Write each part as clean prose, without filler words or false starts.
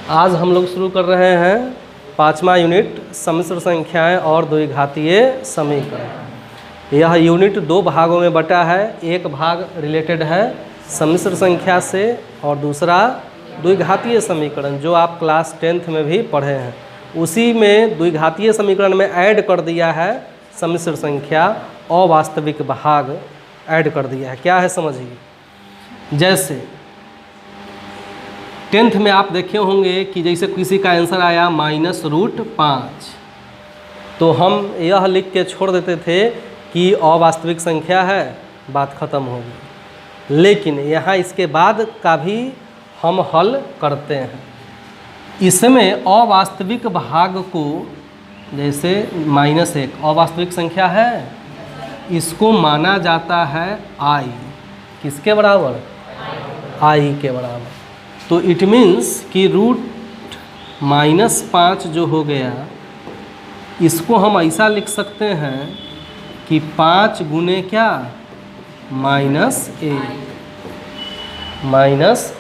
आज हम लोग शुरू कर रहे हैं 5वां यूनिट सम्मिश्र संख्याएं और द्विघातीय समीकरण। यह यूनिट 2 भागों में बटा है। एक भाग रिलेटेड है सम्मिश्र संख्या से और दूसरा द्विघातीय समीकरण जो आप क्लास 10th में भी पढ़े हैं। उसी में द्विघातीय समीकरण में ऐड कर दिया है सम्मिश्र संख्या अवास्तविक भाग ऐड कर दिया है। क्या है समझिए। जैसे 10th में आप देखे होंगे कि जैसे किसी का आंसर आया -√5, तो हम यह लिख के छोड़ देते थे कि अवास्तविक संख्या है, बात खत्म हो गई। लेकिन यहाँ इसके बाद का भी हम हल करते हैं। इसमें अवास्तविक भाग को, जैसे -1 अवास्तविक संख्या है, इसको माना जाता है i। किसके बराबर? i के बराबर। तो इट मीन्स कि √-5 जो हो गया, इसको हम ऐसा लिख सकते हैं कि 5 गुने क्या? -1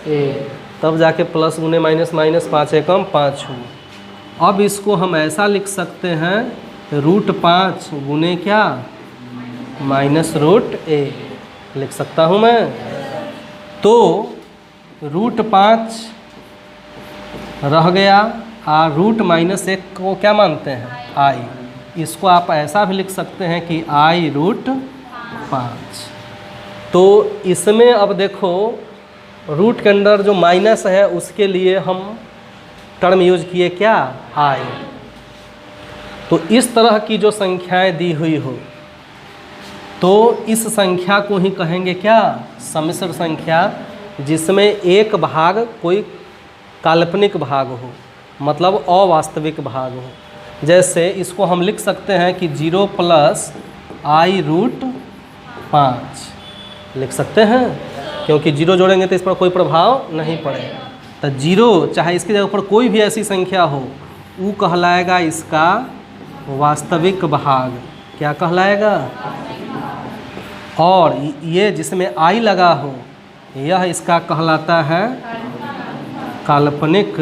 तब जाके प्लस गुने माइनस, -5 एकम 5 हुआ। अब इसको हम ऐसा लिख सकते हैं √5 गुने क्या? -√1 लिख सकता हूँ मैं। तो √5 रह गया और √-1 को क्या मानते हैं? i। इसको आप ऐसा भी लिख सकते हैं कि i√5। तो इसमें अब देखो रूट के अंदर जो माइनस है उसके लिए हम टर्म यूज किए क्या? i। तो इस तरह की जो संख्याएं दी हुई हो तो इस संख्या को ही कहेंगे क्या? सम्मिश्र संख्या, जिसमें एक भाग कोई काल्पनिक भाग हो, मतलब अवास्तविक भाग हो। जैसे इसको हम लिख सकते हैं कि 0 + i√5 लिख सकते हैं, क्योंकि 0 जोड़ेंगे तो इस पर कोई प्रभाव नहीं पड़ेगा। तो 0 चाहे इसके जगह पर कोई भी ऐसी संख्या हो, वो कहलाएगा इसका वास्तविक भाग। क्या कहलाएगा? और ये जिसमें i लगा हो, यह इसका कहलाता है काल्पनिक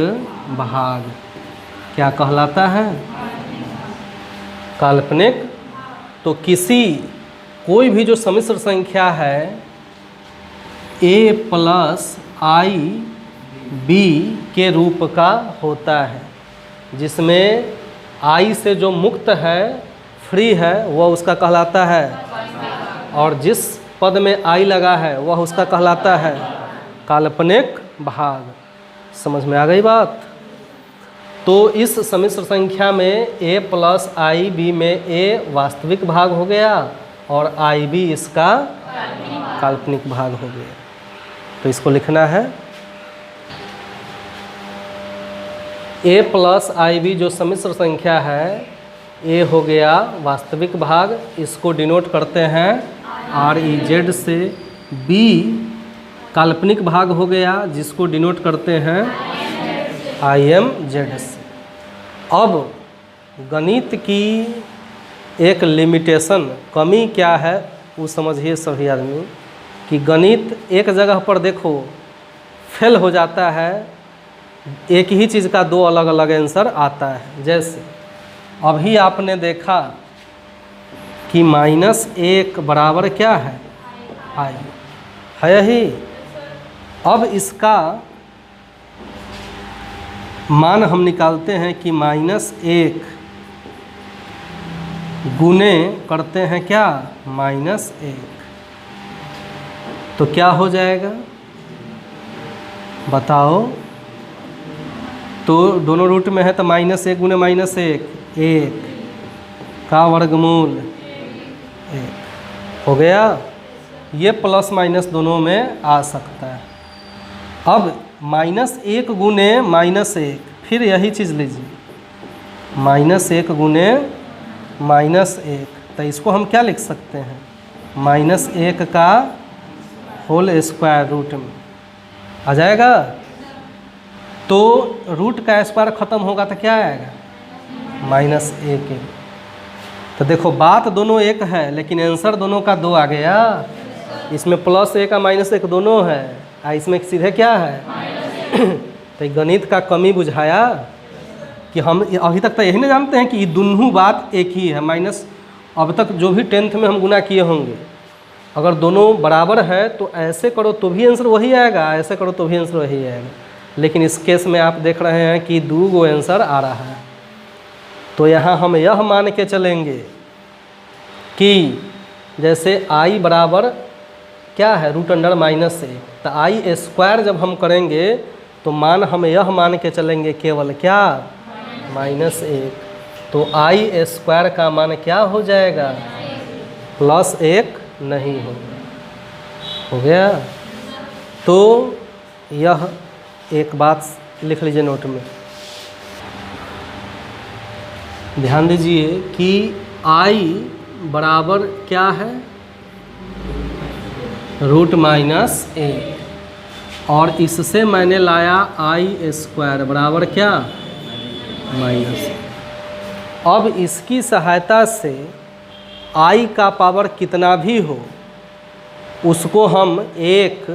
भाग। क्या कहलाता है? काल्पनिक। तो कोई भी जो सम्मिश्र संख्या है a + ib के रूप का होता है, जिसमें i से जो मुक्त है, फ्री है, वह उसका कहलाता है, और जिस पद में i लगा है वह उसका कहलाता है काल्पनिक भाग। समझ में आ गई बात? तो इस सम्मिश्र संख्या में a + ib में a वास्तविक भाग हो गया और ib इसका काल्पनिक भाग हो गया। तो इसको लिखना है a + ib जो सम्मिश्र संख्या है, a हो गया वास्तविक भाग, इसको डिनोट करते हैं REZ से। b काल्पनिक भाग हो गया, जिसको डिनोट करते हैं IMZ से। अब गणित की एक लिमिटेशन, कमी क्या है वो समझिए सभी आदमी, कि गणित एक जगह पर देखो फेल हो जाता है, एक ही चीज़ का 2 अलग अलग आंसर आता है। जैसे अभी आपने देखा कि -1 बराबर क्या है? i है ही। अब इसका मान हम निकालते हैं कि -1 गुने करते हैं क्या? -1। तो क्या हो जाएगा बताओ? तो दोनों रूट में है तो -1 गुने -1 1 का वर्गमूल 1 हो गया। ये प्लस माइनस दोनों में आ सकता है। अब -1 गुने -1, फिर यही चीज़ लीजिए, -1 गुने -1, तो इसको हम क्या लिख सकते हैं? -1 का होल स्क्वायर रूट में आ जाएगा। तो रूट का स्क्वायर ख़त्म होगा तो क्या आएगा? -1। तो देखो बात दोनों एक है, लेकिन आंसर दोनों का 2 आ गया। इसमें +1 और -1 दोनों है, इसमें सीधे क्या है? तो तो गणित का कमी बुझाया कि हम अभी तक तो यही ना जानते हैं कि ये दोनों बात एक ही है। माइनस अब तक जो भी 10th में हम गुना किए होंगे, अगर दोनों बराबर है तो ऐसे करो तो भी आंसर वही आएगा, ऐसे करो तो भी आंसर वही आएगा। लेकिन इस केस में आप देख रहे हैं कि 2 गो आंसर आ रहा है। तो यहाँ हम यह मान के चलेंगे कि जैसे i बराबर क्या है √(-1), तो i स्क्वायर जब हम करेंगे तो मान हम यह मान के चलेंगे केवल क्या -1। तो i स्क्वायर का मान क्या हो जाएगा +1 नहीं होगा। हो गया। तो यह एक बात लिख लीजिए नोट में, ध्यान दीजिए कि i बराबर क्या है √-1, और इससे मैंने लाया i स्क्वायर बराबर क्या -1। अब इसकी सहायता से i का पावर कितना भी हो उसको हम 1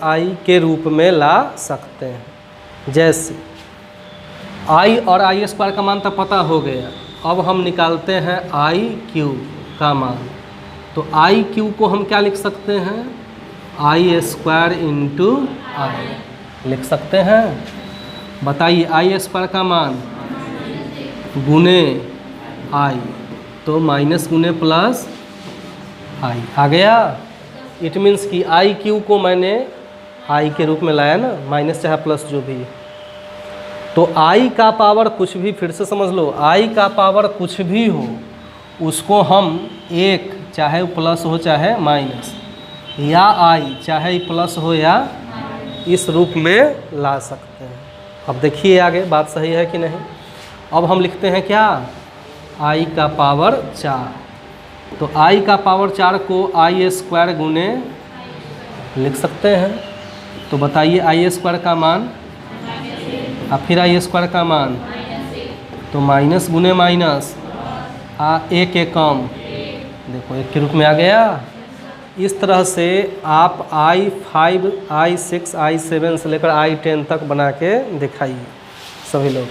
i के रूप में ला सकते हैं। जैसे i और i स्क्वायर का मान तो पता हो गया, अब हम निकालते हैं i क्यूब का मान। तो i क्यूब को हम क्या लिख सकते हैं i स्क्वायर इंटू i लिख सकते हैं। बताइए i स्क्वायर का मान गुने i, तो माइनस गुने प्लस i आ गया। इट मीन्स कि i क्यू को मैंने i के रूप में लाया ना, माइनस चाहे प्लस जो भी। तो i का पावर कुछ भी, फिर से समझ लो, i का पावर कुछ भी हो उसको हम 1 चाहे प्लस हो चाहे माइनस, या i चाहे प्लस हो या इस रूप में ला सकते हैं। अब देखिए आगे बात सही है कि नहीं। अब हम लिखते हैं क्या i का पावर 4। तो i का पावर 4 को i स्क्वायर गुने लिख सकते हैं। तो बताइए i स्क्वायर का मान और फिर i स्क्वायर का मान, तो माइनस गुने माइनस 1 के कम, देखो 1 के रूप में आ गया। इस तरह से आप i5, i6, i7 से लेकर i10 तक बना के दिखाइए सभी लोग।